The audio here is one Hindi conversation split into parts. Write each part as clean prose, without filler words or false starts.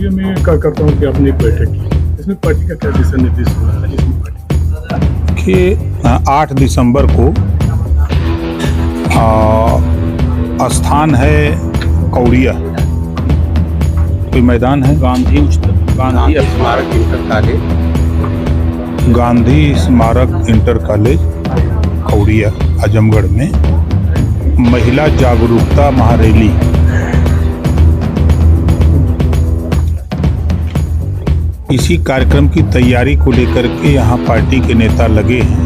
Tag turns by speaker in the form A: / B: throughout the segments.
A: खगड़िया में कार्यकर्ताओं की आपने एक बैठक की, इसमें पार्टी का क्या दिशा निर्देश हुआ था जिसमें पार्टी
B: कि 8 दिसंबर को स्थान है कौड़िया, कोई मैदान है
C: गांधी स्मारक इंटर कॉलेज,
B: गांधी स्मारक इंटर कॉलेज कौड़िया आजमगढ़ में महिला जागरूकता महारैली। इसी कार्यक्रम की तैयारी को लेकर के यहाँ पार्टी के नेता लगे हैं,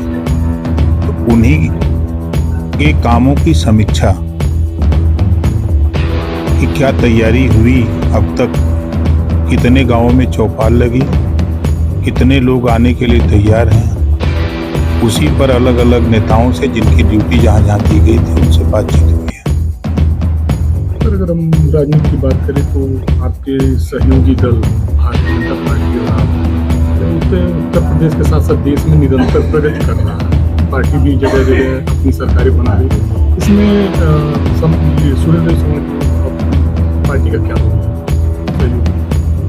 B: तो उन्हीं के कामों की समीक्षा कि क्या तैयारी हुई, अब तक कितने गांवों में चौपाल लगी, कितने लोग आने के लिए तैयार हैं, उसी पर अलग अलग नेताओं से जिनकी ड्यूटी जहाँ जहाँ दी गई थी उनसे बातचीत हुई है।
A: सर, अगर हम राजनीति की बात करें तो आपके सहयोगी दल भारतीय जनता पार्टी और आप उत्तर प्रदेश के साथ साथ देश में निरंतर प्रगति कर रहा है। पार्टी भी जगह जगह अपनी सरकारें बना रही है। इसमें सूर्योदय समाज पार्टी का क्या होगा?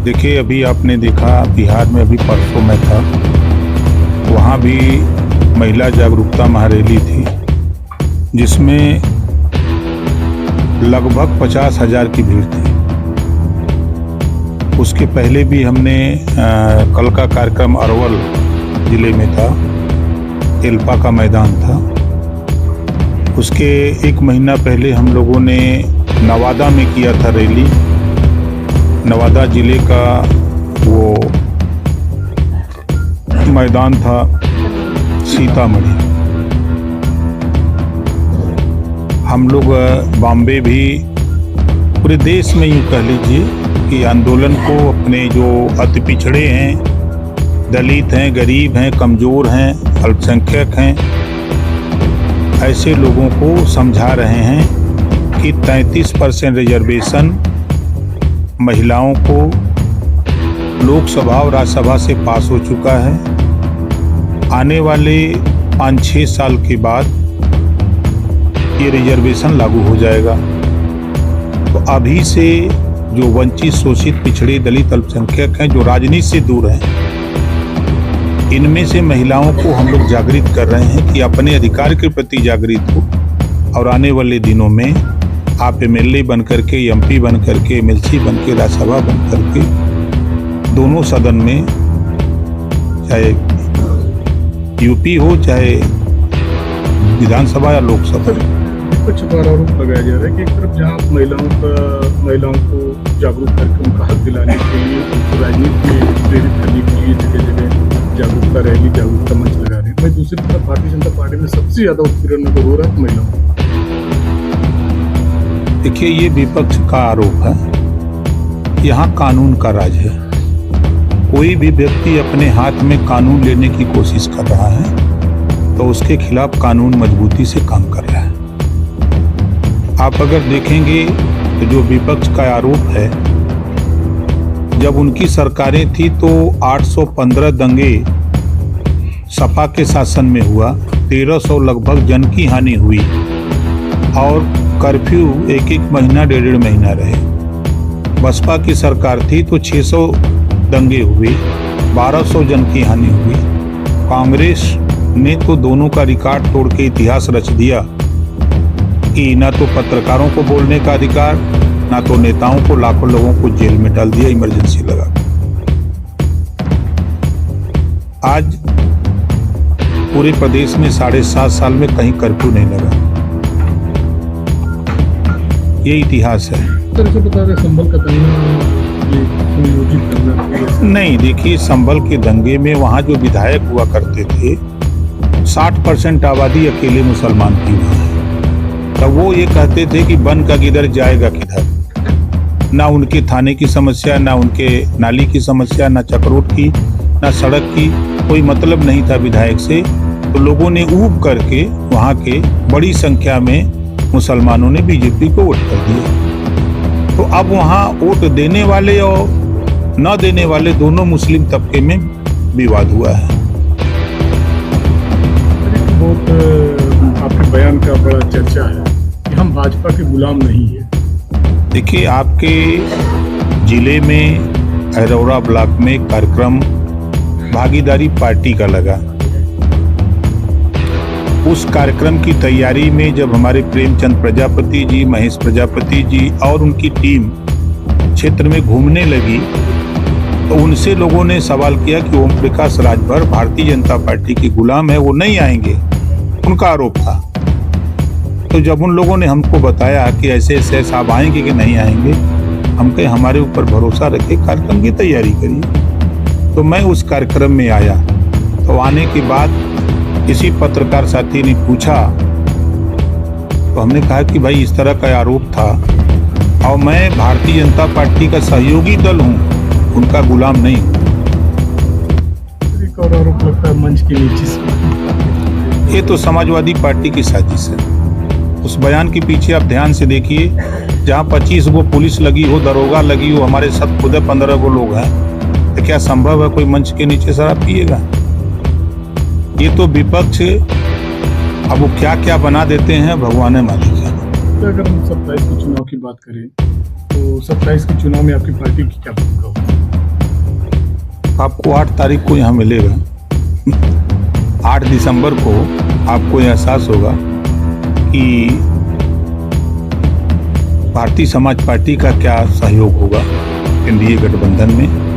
B: देखिए, अभी आपने देखा बिहार में, अभी परसों में था, वहाँ भी महिला जागरूकता महारैली थी जिसमें लगभग 50,000 की भीड़ थी। उसके पहले भी हमने कल का कार्यक्रम अरवल जिले में था, एल्पा का मैदान था। उसके 1 महीना पहले हम लोगों ने नवादा में किया था रैली। नवादा जिले का वो मैदान था सीतामढ़ी। हम लोग बॉम्बे भी, पूरे देश में यूँ कह लीजिए कि आंदोलन को अपने जो अति पिछड़े हैं, दलित हैं, गरीब हैं, कमज़ोर हैं, अल्पसंख्यक हैं, ऐसे लोगों को समझा रहे हैं कि 33% रिजर्वेशन महिलाओं को लोकसभा और राज्यसभा से पास हो चुका है। आने वाले 5-6 साल के बाद ये रिजर्वेशन लागू हो जाएगा। तो अभी से जो वंचित, शोषित, पिछड़े, दलित, अल्पसंख्यक हैं, जो राजनीति से दूर हैं, इनमें से महिलाओं को हम लोग जागृत कर रहे हैं कि अपने अधिकार के प्रति जागृत हो और आने वाले दिनों में आप एमएलए बन करके, एमपी बन करके, एमएलसी बन के, राज्यसभा बन करके, दोनों सदन में, चाहे यूपी हो चाहे विधानसभा या लोकसभा।
A: विपक्ष द्वारा आरोप लगाया जा रहा है कि एक तरफ जहाँ महिलाओं को जागरूक करके उनका हक दिलाने के लिए, उनको राजनीति में प्रेरित करने के लिए जगह जगह जागरूकता रैली, जागरूकता मंच लगा रहे हैं, वहीं दूसरी तरफ भारतीय जनता पार्टी में सबसे ज़्यादा उत्पीड़न हो रहा है महिलाओं।
B: देखिए, ये विपक्ष का आरोप है। यहाँ कानून का राज है। कोई भी व्यक्ति अपने हाथ में कानून लेने की कोशिश कर रहा है तो उसके खिलाफ कानून मजबूती से काम कर रहा है। आप अगर देखेंगे तो जो विपक्ष का आरोप है, जब उनकी सरकारें थी तो 815 दंगे सपा के शासन में हुआ, 1300 लगभग जन की हानि हुई और कर्फ्यू 1-1 महीना, 1.5 महीना रहे। बसपा की सरकार थी तो 600 दंगे हुए, 1200 जन की हानि हुई। कांग्रेस ने तो दोनों का रिकॉर्ड तोड़ के इतिहास रच दिया कि ना तो पत्रकारों को बोलने का अधिकार, ना तो नेताओं को, लाखों लोगों को जेल में डाल दिया इमरजेंसी लगा। आज पूरे प्रदेश में 7.5 साल में कहीं कर्फ्यू नहीं लगा। ये इतिहास है।
A: संभल का दंगा
B: नहीं, देखिए, संभल के दंगे में वहाँ जो विधायक हुआ करते थे, 60% आबादी अकेले मुसलमान थी वहाँ। तब वो ये कहते थे कि बन का किधर जाएगा किधर। ना उनके थाने की समस्या, ना उनके नाली की समस्या, ना चक्रोट की, ना सड़क की, कोई मतलब नहीं था विधायक से। तो लोगों ने ऊब करके वहाँ के बड़ी संख्या में मुसलमानों ने बीजेपी को वोट कर दिया। तो अब वहाँ वोट देने वाले और न देने वाले दोनों मुस्लिम तबके में विवाद हुआ है।
A: बहुत आपके बयान का बड़ा चर्चा है कि हम भाजपा के गुलाम नहीं है।
B: देखिए, आपके जिले में अरोड़ा ब्लॉक में एक कार्यक्रम भागीदारी पार्टी का लगा। उस कार्यक्रम की तैयारी में जब हमारे प्रेमचंद प्रजापति जी, महेश प्रजापति जी और उनकी टीम क्षेत्र में घूमने लगी तो उनसे लोगों ने सवाल किया कि ओम प्रकाश राजभर भारतीय जनता पार्टी के गुलाम है, वो नहीं आएंगे, उनका आरोप था। तो जब उन लोगों ने हमको बताया कि ऐसे ऐसे साहब आएंगे कि नहीं आएंगे, हम कहे हमारे ऊपर भरोसा रखे, कार्यक्रम की तैयारी करिए। तो मैं उस कार्यक्रम में आया। तो आने के बाद किसी पत्रकार साथी ने पूछा तो हमने कहा कि भाई इस तरह का आरोप था और मैं भारतीय जनता पार्टी का सहयोगी दल हूं, उनका गुलाम नहीं हूं।
A: एक और आरोप लगता है मंच के नीचे से।
B: ये तो समाजवादी पार्टी की साजिश है। उस बयान के पीछे आप ध्यान से देखिए, जहां 25 गो पुलिस लगी हो, दरोगा लगी हो, हमारे साथ खुद 15 गो लोग हैं, तो क्या संभव है कोई मंच के नीचे शराब पिएगा? ये तो विपक्ष अब वो क्या क्या बना देते हैं भगवान मालिक है।
A: तो अगर हम 27 के चुनाव की बात करें तो 27 के चुनाव में आपकी पार्टी की क्या भूमिका होगी?
B: आपको 8 तारीख को यहाँ मिलेगा। 8 दिसंबर को आपको एहसास होगा कि भारतीय समाज पार्टी का क्या सहयोग होगा एनडीए गठबंधन में।